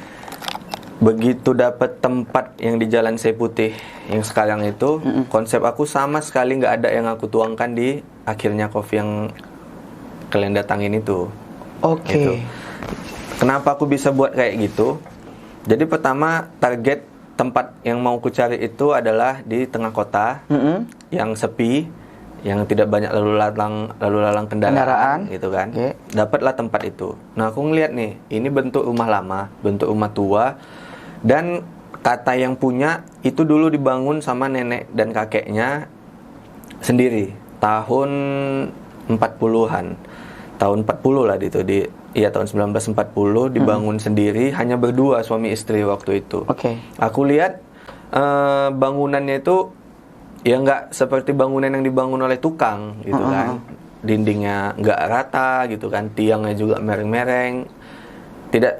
Begitu dapat tempat yang di Jalan C Putih yang sekarang itu, konsep aku sama sekali nggak ada yang aku tuangkan di akhirnya kopi yang kalian datangin itu. Oke. Gitu. Kenapa aku bisa buat kayak gitu? Jadi pertama target tempat yang mau ku cari itu adalah di tengah kota, yang sepi, yang tidak banyak lalu lalang kendaraan gitu kan. Dapatlah tempat itu. Nah aku ngeliat nih, ini bentuk rumah lama, bentuk rumah tua, dan kata yang punya itu dulu dibangun sama nenek dan kakeknya sendiri tahun 40-an. Tahun 40 lah itu tahun 1940 dibangun sendiri, hanya berdua suami istri waktu itu. Aku lihat bangunannya itu ya nggak seperti bangunan yang dibangun oleh tukang gitu kan. Dindingnya nggak rata gitu kan, tiangnya juga mereng-mereng,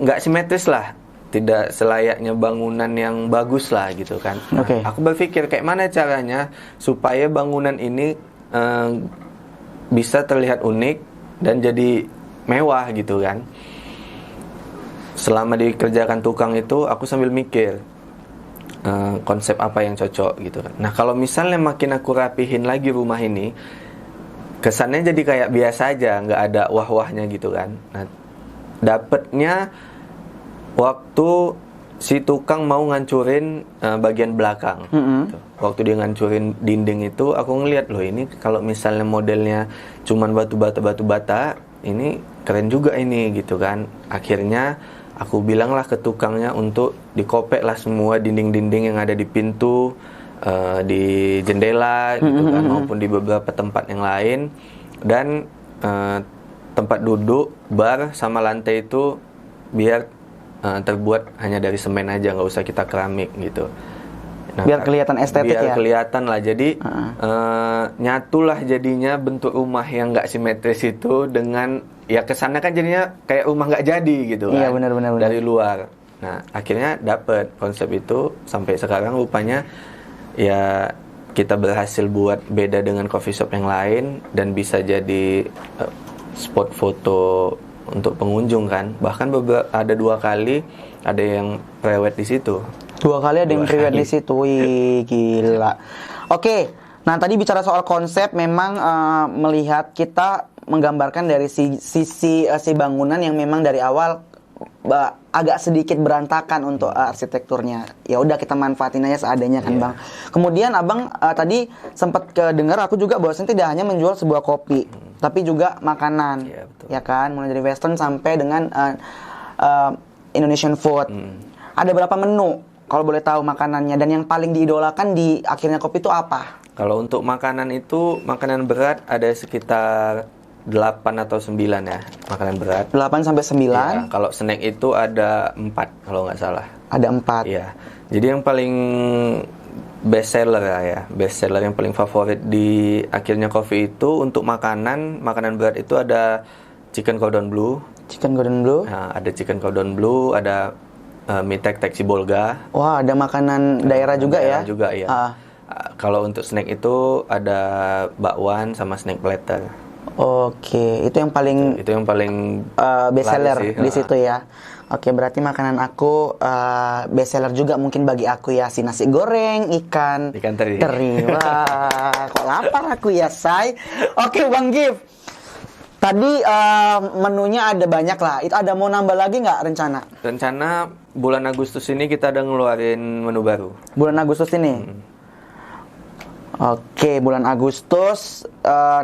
nggak simetris lah, tidak selayaknya bangunan yang bagus lah gitu kan. Aku berpikir kayak mana caranya supaya bangunan ini bisa terlihat unik dan jadi mewah gitu kan. Selama dikerjakan tukang itu aku sambil mikir konsep apa yang cocok gitu kan. Nah kalau misalnya makin aku rapihin lagi rumah ini, kesannya jadi kayak biasa aja, nggak ada wah-wahnya gitu kan. Nah dapetnya waktu si tukang mau ngancurin bagian belakang. Gitu. Waktu dia ngancurin dinding itu, aku ngeliat loh ini kalau misalnya modelnya cuman batu bata, ini keren juga ini gitu kan. Akhirnya aku bilanglah ke tukangnya untuk dikopek lah semua dinding-dinding yang ada di pintu, di jendela gitu kan, maupun di beberapa tempat yang lain, dan tempat duduk, bar sama lantai itu biar terbuat hanya dari semen aja, nggak usah kita keramik gitu. Nah, biar kelihatan estetik ya. Biar kelihatan lah. Jadi nyatulah jadinya bentuk rumah yang nggak simetris itu dengan ya kesannya kan jadinya kayak rumah nggak jadi gitu kan. Iya benar. Dari luar. Nah akhirnya dapet konsep itu sampai sekarang rupanya ya kita berhasil buat beda dengan coffee shop yang lain dan bisa jadi spot foto untuk pengunjung kan. Bahkan ada 2 kali ada yang prewed di situ. 2 kali ada yang prewed di situ. Wih, gila. Oke. Nah, tadi bicara soal konsep memang melihat kita menggambarkan dari sisi bangunan yang memang dari awal agak sedikit berantakan untuk arsitekturnya. Ya udah kita manfaatin aja seadanya kan, Bang. Kemudian Abang tadi sempat dengar aku juga bahwasanya tidak hanya menjual sebuah kopi, tapi juga makanan. Ya kan, mulai dari western sampai dengan Indonesian food. Ada berapa menu kalau boleh tahu makanannya, dan yang paling diidolakan di akhirnya kopi itu apa? Kalau untuk makanan itu, makanan berat ada sekitar 8 atau 9 ya, makanan berat. 8 sampai 9. Ya, kalau snack itu ada 4 kalau nggak salah. Ada 4. Iya. Jadi yang paling best seller ya, best seller yang paling favorit di akhirnya coffee itu untuk makanan berat itu ada chicken cordon bleu. Chicken cordon bleu? Nah, ada chicken cordon bleu, ada mie tek Sibolga. Wah, ada makanan daerah juga ya? Juga ya. Kalau untuk snack itu ada bakwan sama snack platter. Oke, itu yang paling best seller di situ ya. Oke, berarti makanan aku best seller juga mungkin bagi aku ya, si nasi goreng ikan teri. Wah, kok lapar aku ya, say. Oke, Bang Gif. Tadi menunya ada banyak lah. Itu ada mau nambah lagi nggak rencana? Rencana bulan Agustus ini kita ada ngeluarin menu baru. Bulan Agustus ini? Oke, bulan Agustus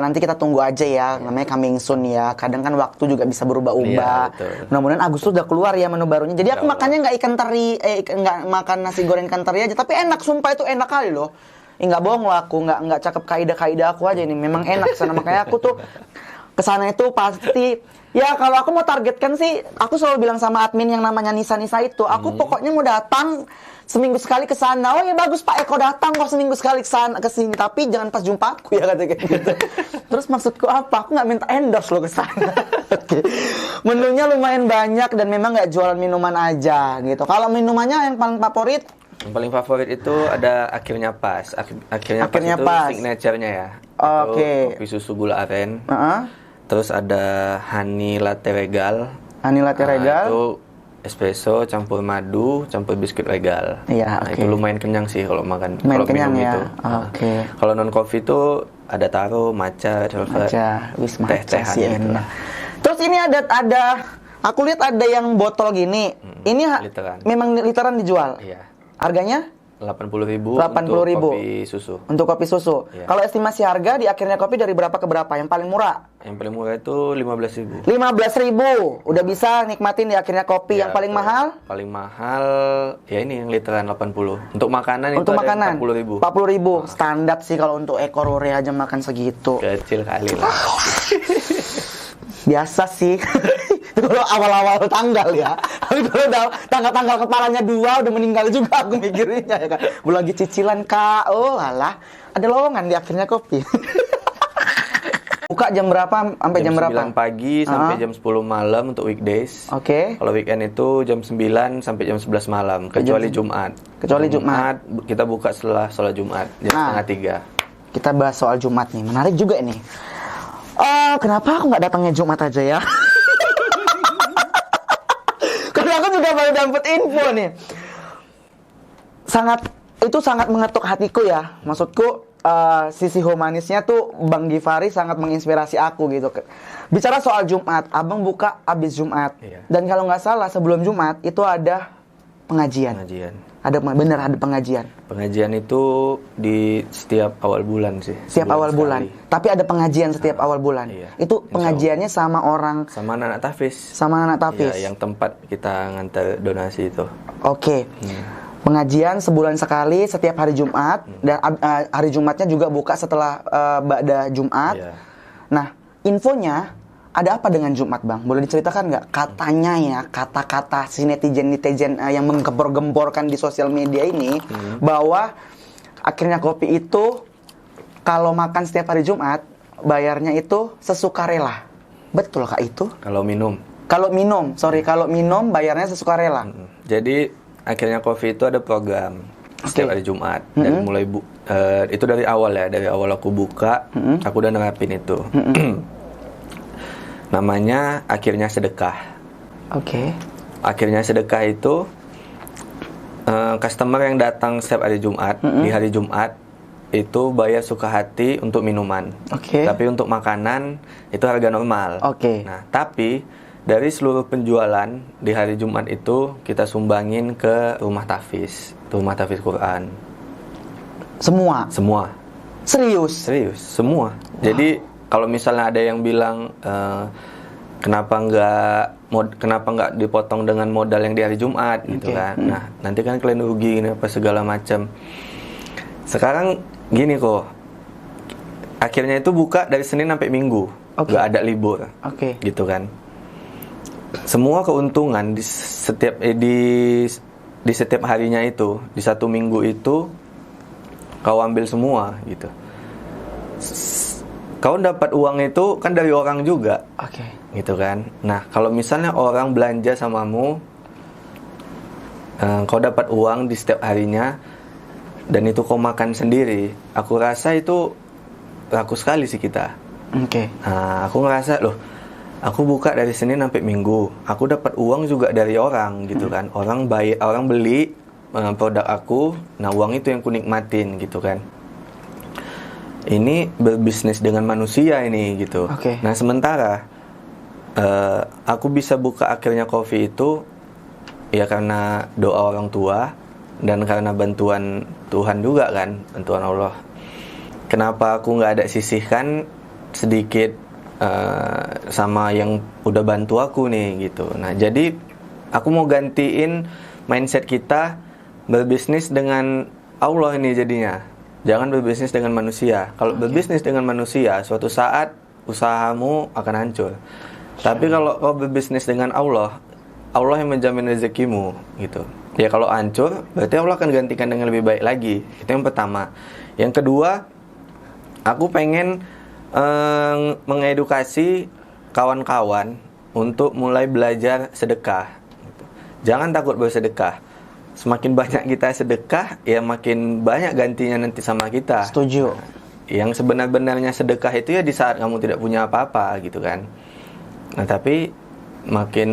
nanti kita tunggu aja ya. Namanya coming soon ya. Kadang kan waktu juga bisa berubah-ubah. Iya, mudah-mudahan Agustus udah keluar ya menu barunya. Jadi aku makannya nggak ikan teri, nggak makan nasi goreng ikan teri aja. Tapi enak, sumpah itu enak kali loh. Nggak bohong loh aku, nggak cakep kaidah-kaidah aku aja ini. Memang enak sana, makanya aku tuh kesana itu pasti. Ya kalau aku mau targetkan sih, aku selalu bilang sama admin yang namanya Nisa itu, aku pokoknya mau datang seminggu sekali ke sana. Oh ya bagus Pak Eko datang kok seminggu sekali ke sini, tapi jangan pas jumpa aku ya katanya gitu. Terus maksudku apa? Aku nggak minta endorse lo ke sana. Oke. Menunya lumayan banyak dan memang nggak jualan minuman aja gitu. Kalau minumannya yang paling favorit? Yang paling favorit itu ada akhirnya pas. Akhirnya pas itu signature-nya ya. Oke. Kopi susu gula aren. Terus ada honey latte regal. Honey latte regal. Itu espresso campur madu, campur biskuit regal. Iya, Itu lumayan kenyang sih kalau makan. Lumayan kenyang minum ya. Itu. Oke. Kalau non coffee itu ada taro, matcha, velvet. Teh sih enak. Terus ini ada aku lihat ada yang botol gini. Ini memang literan dijual. Iya. Harganya? 80.000 untuk kopi susu. Untuk kopi susu. Iya. Kalau estimasi harga di akhirnya kopi dari berapa ke berapa? Yang paling murah? Yang paling murah itu 15.000. 15.000. Udah bisa nikmatin di akhirnya kopi. Ya, yang paling mahal? Paling mahal ya ini yang literan 80. Untuk makanan untuk itu makanan, 40.000. 40.000. Standar sih kalau untuk ekor ore aja makan segitu. Kecil kali lah. Biasa sih. Itu kalau awal-awal tanggal ya. Tapi kalau udah tanggal-tanggal kepalanya 2 udah meninggal juga aku mikirinnya ya kan. Belum lagi cicilan Kak. Oh alah, ada lowongan di akhirnya kopi. Buka jam berapa sampai jam berapa? 9 pagi sampai jam 10 malam untuk weekdays. Oke. Kalau weekend itu jam 9 sampai jam 11 malam, kecuali Jumat. Kecuali Jumat kita buka setelah sholat Jumat jam setengah 3. Kita bahas soal Jumat nih. Menarik juga ini. Kenapa aku nggak datangnya Jumat aja ya? Karena aku juga baru dapat info nih. Itu sangat mengetuk hatiku ya. Maksudku sisi humanisnya tuh Bang Givari sangat menginspirasi aku gitu. Bicara soal Jumat, Abang buka abis Jumat. Iya. Dan kalau nggak salah sebelum Jumat itu ada pengajian. Ada pengajian. Pengajian itu di setiap awal bulan sih. Setiap awal bulan. Tapi ada pengajian setiap awal bulan. Iya. Itu pengajiannya sama orang. Sama anak Tafis. Sama anak Tafis. Iya, yang tempat kita ngantar donasi itu. Oke. Pengajian sebulan sekali setiap hari Jumat. Dan hari Jumatnya juga buka setelah ba'da Jumat. Iya. Nah, infonya ada apa dengan Jumat, Bang? Boleh diceritakan nggak? Katanya ya, kata-kata si netizen yang menggempor-gemporkan di sosial media ini, bahwa akhirnya kopi itu kalau makan setiap hari Jumat, bayarnya itu sesukarela. Betul kak itu? Kalau minum, bayarnya sesukarela. Jadi akhirnya kopi itu ada program setiap hari Jumat. Dan mulai itu dari awal ya, dari awal aku buka, aku udah nerapin itu. Namanya akhirnya sedekah. Oke. Akhirnya sedekah itu customer yang datang setiap hari Jumat, di hari Jumat itu bayar suka hati untuk minuman. Oke. Tapi untuk makanan itu harga normal. Oke. Nah, tapi dari seluruh penjualan di hari Jumat itu kita sumbangin ke rumah tahfiz Quran. Semua. Serius, semua. Wow. Jadi kalau misalnya ada yang bilang kenapa nggak dipotong dengan modal yang di hari Jumat gitu kan. Nah, nanti kan kalian rugi apa segala macam. Sekarang gini kok. Akhirnya itu buka dari Senin sampai Minggu. Nggak ada libur. Gitu kan. Semua keuntungan di setiap harinya itu, di satu minggu itu kau ambil semua gitu. Kau dapat uang itu kan dari orang juga, gitu kan. Nah, kalau misalnya orang belanja samamu, kau dapat uang di setiap harinya, dan itu kau makan sendiri, aku rasa itu laku sekali sih kita. Nah, aku ngerasa loh, aku buka dari Senin sampai Minggu, aku dapat uang juga dari orang, gitu kan. Orang beli produk aku, nah uang itu yang ku nikmatin, gitu kan. ini berbisnis dengan manusia ini gitu. Nah sementara aku bisa buka akhirnya coffee itu ya karena doa orang tua dan karena bantuan Tuhan juga kan, bantuan Allah. Kenapa aku nggak ada sisihkan sedikit sama yang udah bantu aku nih gitu. Nah jadi aku mau gantiin mindset kita berbisnis dengan Allah ini jadinya. Jangan berbisnis dengan manusia. Kalau berbisnis dengan manusia, suatu saat usahamu akan hancur. Tapi kalau kau berbisnis dengan Allah, Allah yang menjamin rezekimu gitu. Ya kalau hancur, berarti Allah akan gantikan dengan lebih baik lagi. Itu yang pertama. Yang kedua, aku pengen mengedukasi kawan-kawan untuk mulai belajar sedekah. Jangan takut bersedekah. Semakin banyak kita sedekah, ya makin banyak gantinya nanti sama kita. Setuju. Yang sebenar-benarnya sedekah itu ya di saat kamu tidak punya apa-apa gitu kan. Nah tapi makin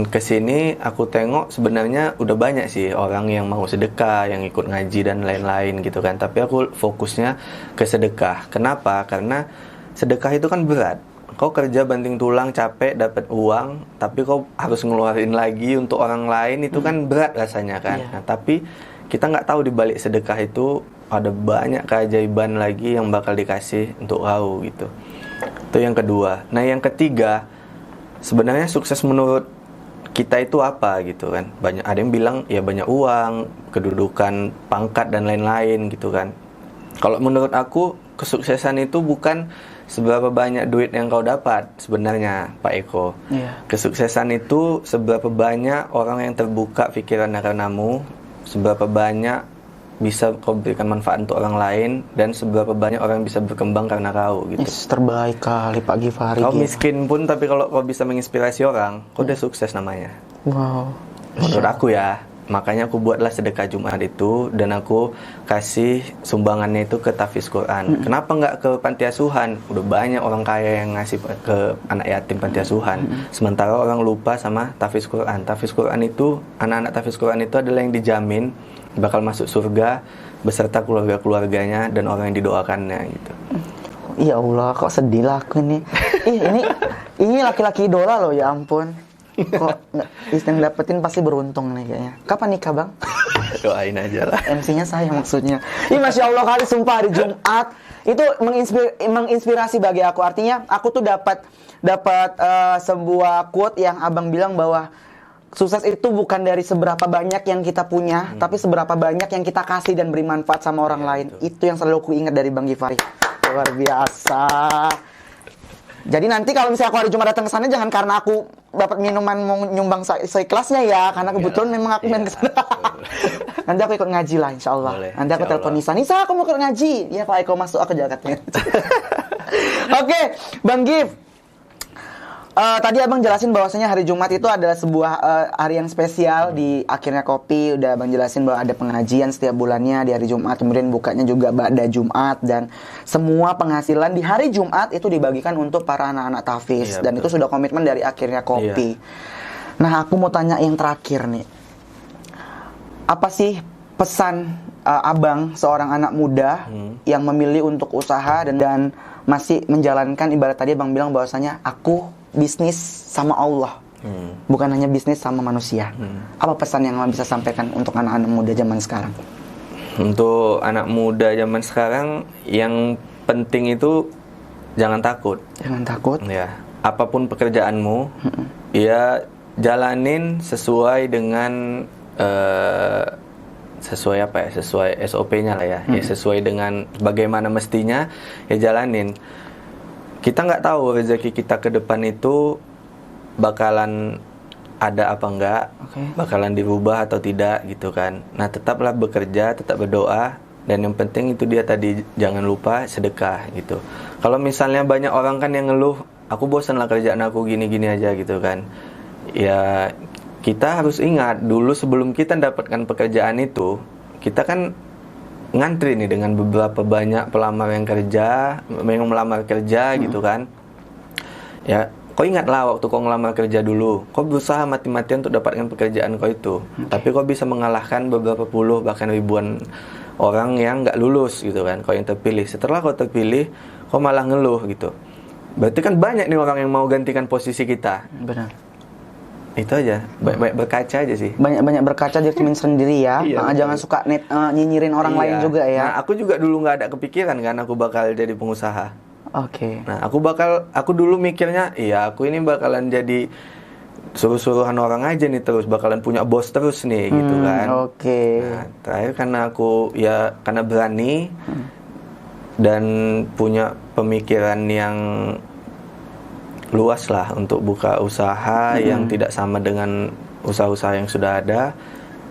kesini aku tengok sebenarnya udah banyak sih orang yang mau sedekah, yang ikut ngaji dan lain-lain gitu kan. Tapi aku fokusnya ke sedekah. Kenapa? Karena sedekah itu kan berat. Kau kerja banting tulang, capek, dapat uang, tapi kau harus ngeluarin lagi untuk orang lain, itu kan berat rasanya kan. Nah, tapi kita nggak tahu di balik sedekah itu ada banyak keajaiban lagi yang bakal dikasih untuk kau gitu. Itu yang kedua. Nah yang ketiga, sebenarnya sukses menurut kita itu apa gitu kan. Ada yang bilang ya banyak uang, kedudukan, pangkat dan lain-lain gitu kan. Kalau menurut aku kesuksesan itu bukan seberapa banyak duit yang kau dapat sebenarnya Pak Eko. Kesuksesan itu seberapa banyak orang yang terbuka pikiran karenamu, seberapa banyak bisa kau berikan manfaat untuk orang lain, dan seberapa banyak orang yang bisa berkembang karena kau gitu. Terbaik kali Pak Givari. Kau miskin pun tapi kalau kau bisa menginspirasi orang, kau udah sukses namanya. Wow. Menurut aku ya. Makanya aku buatlah sedekah Jumat itu, dan aku kasih sumbangannya itu ke tahfiz Quran. Kenapa nggak ke panti asuhan? Udah banyak orang kaya yang ngasih ke anak yatim panti asuhan. Sementara orang lupa sama tahfiz Quran. Tahfiz Quran itu, anak-anak tahfiz Quran itu adalah yang dijamin bakal masuk surga beserta keluarga-keluarganya dan orang yang didoakannya gitu. Ya Allah, kok sedih lah aku nih. Ini laki-laki idola loh, ya ampun. Kok istri yang dapetin pasti beruntung nih kayaknya. Kapan nikah bang? Doain aja lah. MC-nya saya maksudnya. Ini Masya Allah kali, sumpah hari Jumat itu menginspirasi bagi aku. Artinya aku tuh dapat sebuah quote yang abang bilang bahwa sukses itu bukan dari seberapa banyak yang kita punya, tapi seberapa banyak yang kita kasih dan beri manfaat sama orang lain. Itu yang selalu aku ingat dari Bang Givari. Luar biasa. Jadi nanti kalau misalnya aku hari Jumat datang ke sana, jangan karena aku dapat minuman mau nyumbang seikhlasnya ya, karena kebetulan memang aku main ke sana. Nanti aku ikut ngaji lah, insya Allah. Boleh, nanti aku telepon Nisa, aku mau ikut ngaji. Iya Pak Eko, masuk aku jaketnya. Oke, Bang Gif. Tadi abang jelasin bahwasanya hari Jumat itu adalah sebuah hari yang spesial di akhirnya kopi. Udah abang jelasin bahwa ada pengajian setiap bulannya di hari Jumat, kemudian bukanya juga ba'da Jumat, dan semua penghasilan di hari Jumat itu dibagikan untuk para anak-anak tahfiz. Dan betul. Itu sudah komitmen dari akhirnya kopi. Nah aku mau tanya yang terakhir nih, apa sih pesan abang seorang anak muda yang memilih untuk usaha dan masih menjalankan, ibarat tadi abang bilang bahwasanya aku bisnis sama Allah, bukan hanya bisnis sama manusia. Apa pesan yang bisa sampaikan untuk anak-anak muda zaman sekarang? Untuk anak muda zaman sekarang, yang penting itu jangan takut. Jangan takut. Ya, apapun pekerjaanmu, ya jalanin sesuai dengan sesuai apa ya? Sesuai SOP-nya lah ya. Ya sesuai dengan bagaimana mestinya, ya jalanin. Kita nggak tahu rezeki kita ke depan itu bakalan ada apa enggak, bakalan dirubah atau tidak gitu kan. Nah tetaplah bekerja, tetap berdoa, dan yang penting itu dia tadi, jangan lupa sedekah gitu. Kalau misalnya banyak orang kan yang ngeluh, aku bosan lah kerjaan aku gini-gini aja gitu kan. Ya kita harus ingat dulu sebelum kita dapatkan pekerjaan itu, kita kan ngantri nih dengan beberapa banyak pelamar yang melamar kerja gitu kan. Ya kau ingatlah waktu kau ngelamar kerja dulu, kau berusaha mati-matian untuk dapatkan pekerjaan kau itu. Tapi kau bisa mengalahkan beberapa puluh bahkan ribuan orang yang nggak lulus gitu kan, kau yang terpilih. Setelah kau terpilih, kau malah ngeluh gitu. Berarti kan banyak nih orang yang mau gantikan posisi kita. Benar. Itu aja, banyak berkaca aja sih. Banyak berkaca diri sendiri ya. Iya, Jangan suka nyinyirin orang lain juga ya. Nah, aku juga dulu nggak ada kepikiran kan aku bakal jadi pengusaha. Oke. Nah, aku dulu mikirnya, iya aku ini bakalan jadi suruh-suruhan orang aja nih terus, bakalan punya bos terus nih gitu kan. Oke. Nah, terakhir karena berani dan punya pemikiran yang luas lah untuk buka usaha yang tidak sama dengan usaha-usaha yang sudah ada,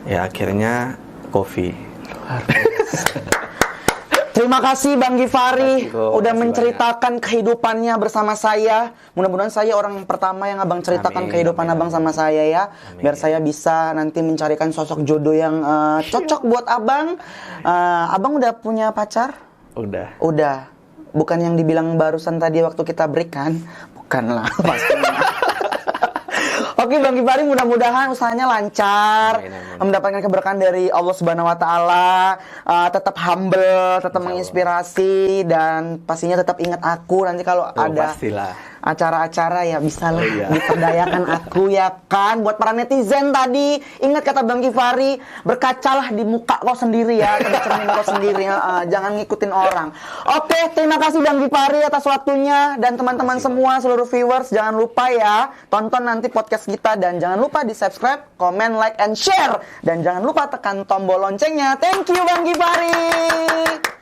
ya akhirnya Coffee. Terima kasih Bang Givari udah menceritakan kehidupannya bersama saya. Mudah-mudahan saya orang yang pertama yang Abang ceritakan kehidupan Abang sama saya ya. Biar saya bisa nanti mencarikan sosok jodoh yang cocok buat Abang. Abang udah punya pacar? Udah. Bukan yang dibilang barusan tadi waktu kita break kan? Bukanlah pastinya. Oke Bang Givari, mudah-mudahan usahanya lancar, mendapatkan keberkahan dari Allah Subhanahu Wa Taala, tetap humble, tetap menginspirasi, dan pastinya tetap ingat aku nanti kalau ada acara-acara ya bisalah diperdayakan aku ya kan. Buat para netizen tadi, ingat kata Bang Givari, berkacalah di muka kau sendiri ya, di cermin kau sendiri, jangan ngikutin orang. Oke, terima kasih Bang Givari atas waktunya, dan teman-teman semua seluruh viewers jangan lupa ya tonton nanti podcast kita, dan jangan lupa di subscribe, comment, like, and share, dan jangan lupa tekan tombol loncengnya. Thank you Bang Givari.